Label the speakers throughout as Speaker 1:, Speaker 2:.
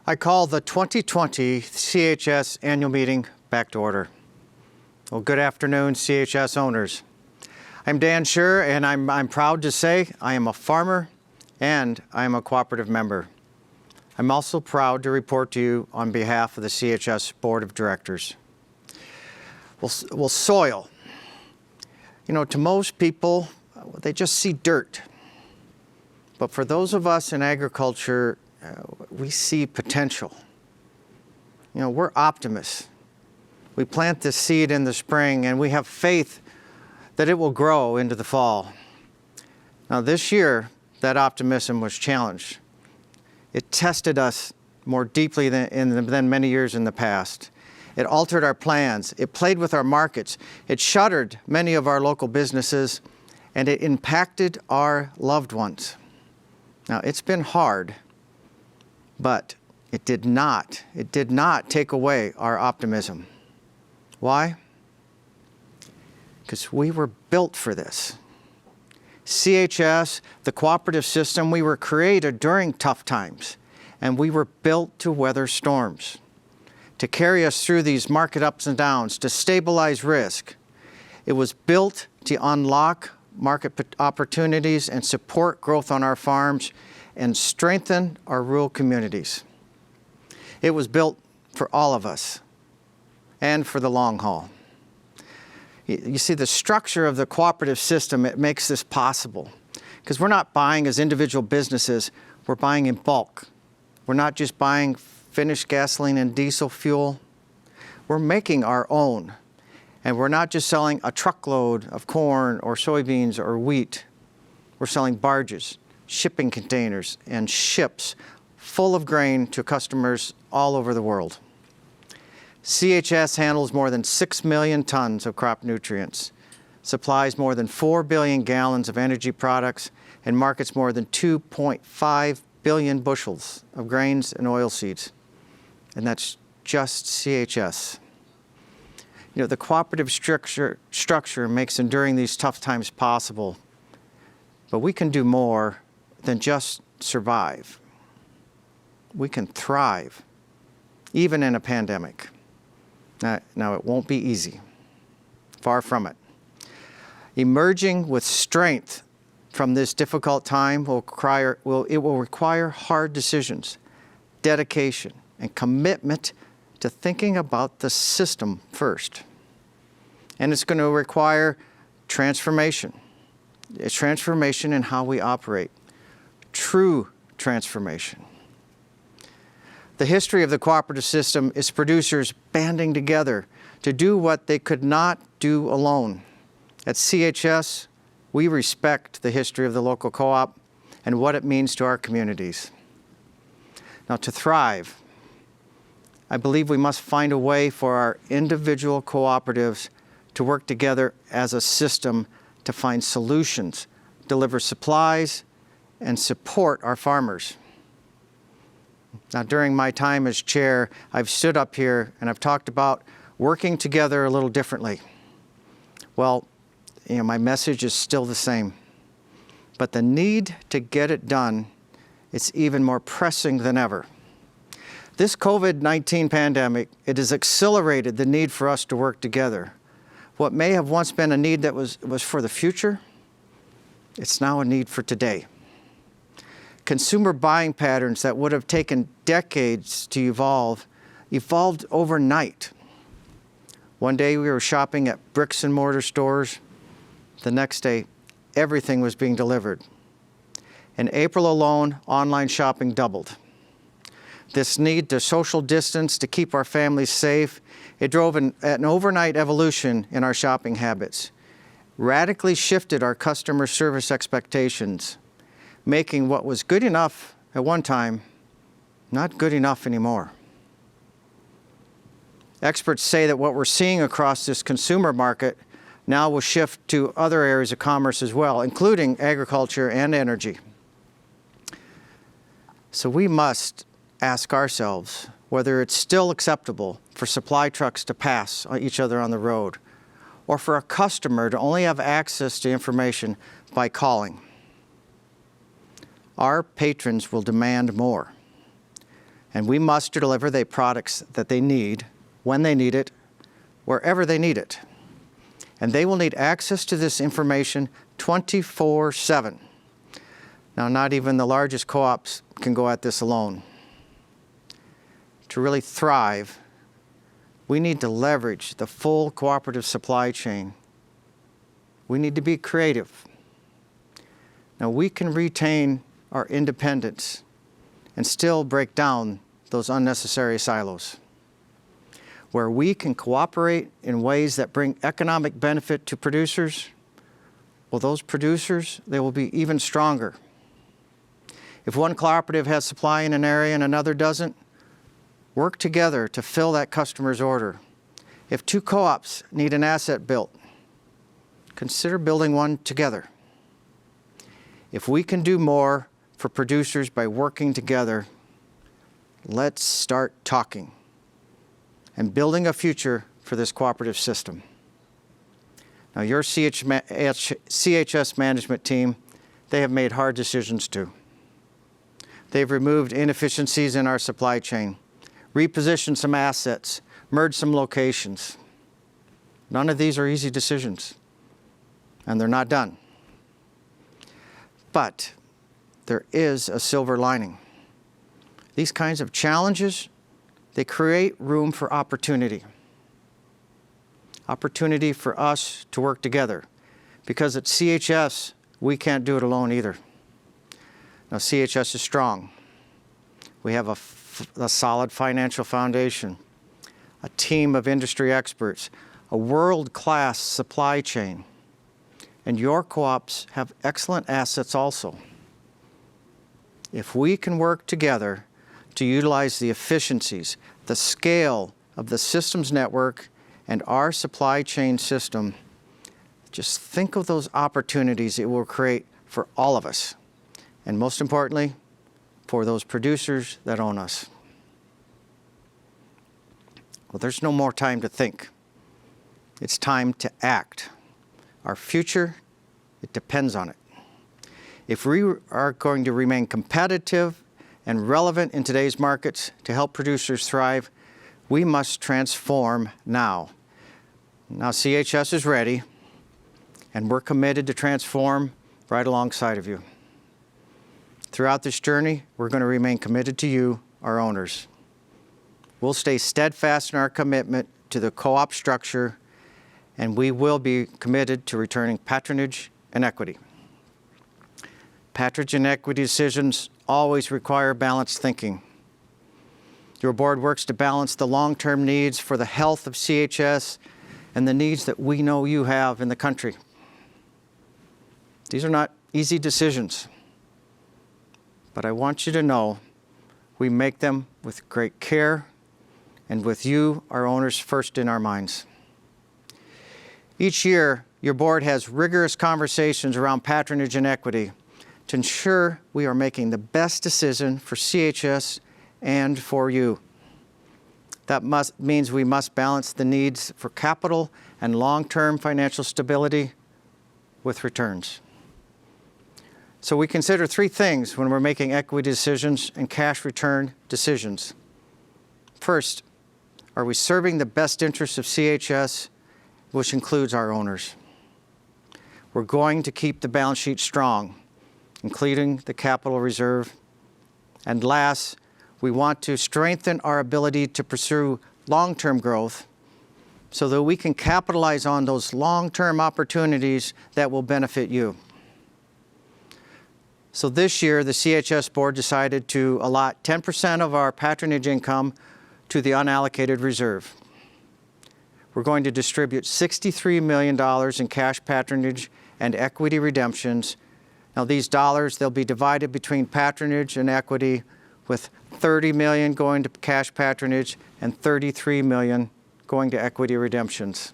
Speaker 1: I call the 2020 CHS annual meeting back to order. Well, good afternoon, CHS owners. I'm Dan Schurr, and I'm proud to say I am a farmer and I am a cooperative member. I'm also proud to report to you on behalf of the CHS Board of Directors. Well, soil. You know, to most people, they just see dirt. But for those of us in agriculture, we see potential. You know, we're optimists. We plant this seed in the spring and we have faith that it will grow into the fall. Now this year, that optimism was challenged. It tested us more deeply than many years in the past. It altered our plans. It played with our markets. It shuttered many of our local businesses, and it impacted our loved ones. Now, it's been hard, but it did not take away our optimism. Why? Because we were built for this. CHS, the cooperative system, we were created during tough times, and we were built to weather storms, to carry us through these market ups and downs, to stabilize risk. It was built to unlock market opportunities and support growth on our farms and strengthen our rural communities. It was built for all of us and for the long haul. You see, the structure of the cooperative system, it makes this possible because we're not buying as individual businesses, we're buying in bulk. We're not just buying finished gasoline and diesel fuel. We're making our own. And we're not just selling a truckload of corn or soybeans or wheat. We're selling barges, shipping containers, and ships full of grain to customers all over the world. CHS handles more than 6 million tons of crop nutrients, supplies more than 4 billion gallons of energy products, and markets more than 2.5 billion bushels of grains and oilseeds. And that's just CHS. You know, the cooperative structure makes enduring these tough times possible, but we can do more than just survive. We can thrive, even in a pandemic. Now, it won't be easy. Far from it. Emerging with strength from this difficult time will require hard decisions, dedication, and commitment to thinking about the system first. And it's going to require transformation. It's transformation in how we operate. True transformation. The history of the cooperative system is producers banding together to do what they could not do alone. At CHS, we respect the history of the local co-op and what it means to our communities. Now, to thrive, I believe we must find a way for our individual cooperatives to work together as a system to find solutions, deliver supplies, and support our farmers. Now, during my time as chair, I've stood up here and I've talked about working together a little differently. Well, you know, my message is still the same, but the need to get it done, it's even more pressing than ever. This COVID-19 pandemic, it has accelerated the need for us to work together. What may have once been a need that was for the future, it's now a need for today. Consumer buying patterns that would have taken decades to evolved overnight. One day we were shopping at bricks and mortar stores. The next day, everything was being delivered. In April alone, online shopping doubled. This need to social distance to keep our families safe, it drove an overnight evolution in our shopping habits, radically shifted our customer service expectations, making what was good enough at one time not good enough anymore. Experts say that what we're seeing across this consumer market now will shift to other areas of commerce as well, including agriculture and energy. So we must ask ourselves whether it's still acceptable for supply trucks to pass each other on the road, or for a customer to only have access to information by calling. Our patrons will demand more. And we must deliver the products that they need, when they need it, wherever they need it. And they will need access to this information 24/7. Now, not even the largest co-ops can go at this alone. To really thrive, we need to leverage the full cooperative supply chain. We need to be creative. Now, we can retain our independence and still break down those unnecessary silos. Where we can cooperate in ways that bring economic benefit to producers, well, those producers, they will be even stronger. If one cooperative has supply in an area and another doesn't, work together to fill that customer's order. If two co-ops need an asset built, consider building one together. If we can do more for producers by working together, let's start talking and building a future for this cooperative system. Now, your CHS management team, they have made hard decisions too. They've removed inefficiencies in our supply chain, repositioned some assets, merged some locations. None of these are easy decisions, and they're not done. But there is a silver lining. These kinds of challenges, they create room for opportunity. Opportunity for us to work together. Because at CHS, we can't do it alone either. Now, CHS is strong. We have a solid financial foundation, a team of industry experts, a world-class supply chain, and your co-ops have excellent assets also. If we can work together to utilize the efficiencies, the scale of the systems network and our supply chain system, just think of those opportunities it will create for all of us. And most importantly, for those producers that own us. Well, there's no more time to think. It's time to act. Our future, it depends on it. If we are going to remain competitive and relevant in today's markets to help producers thrive, we must transform now. Now, CHS is ready, and we're committed to transform right alongside of you. Throughout this journey, we're going to remain committed to you, our owners. We'll stay steadfast in our commitment to the co-op structure, and we will be committed to returning patronage and equity. Patronage and equity decisions always require balanced thinking. Your board works to balance the long-term needs for the health of CHS and the needs that we know you have in the country. These are not easy decisions, but I want you to know we make them with great care and with you, our owners, first in our minds. Each year, your board has rigorous conversations around patronage and equity to ensure we are making the best decision for CHS and for you. That means we must balance the needs for capital and long-term financial stability with returns. So we consider three things when we're making equity decisions and cash return decisions. First, are we serving the best interests of CHS, which includes our owners? We're going to keep the balance sheet strong, including the capital reserve. And last, we want to strengthen our ability to pursue long-term growth so that we can capitalize on those long-term opportunities that will benefit you. So this year, the CHS board decided to allot 10% of our patronage income to the unallocated reserve. We're going to distribute $63 million in cash patronage and equity redemptions. Now these dollars, they'll be divided between patronage and equity, with $30 million going to cash patronage and $33 million going to equity redemptions.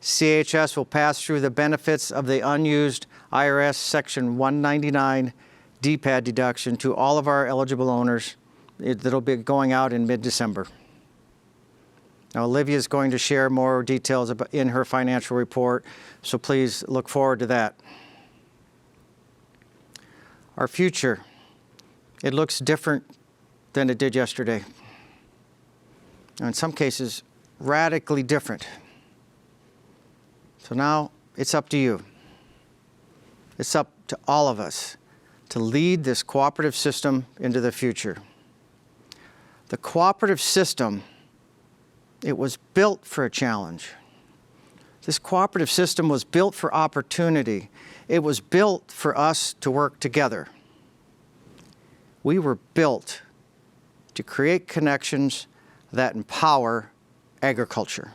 Speaker 1: CHS will pass through the benefits of the unused IRS Section 199 DPAD deduction to all of our eligible owners. That'll be going out in mid-December. Now, Olivia is going to share more details in her financial report, so please look forward to that. Our future, it looks different than it did yesterday. And in some cases, radically different. So now it's up to you. It's up to all of us to lead this cooperative system into the future. The cooperative system, it was built for a challenge. This cooperative system was built for opportunity. It was built for us to work together. We were built to create connections that empower agriculture.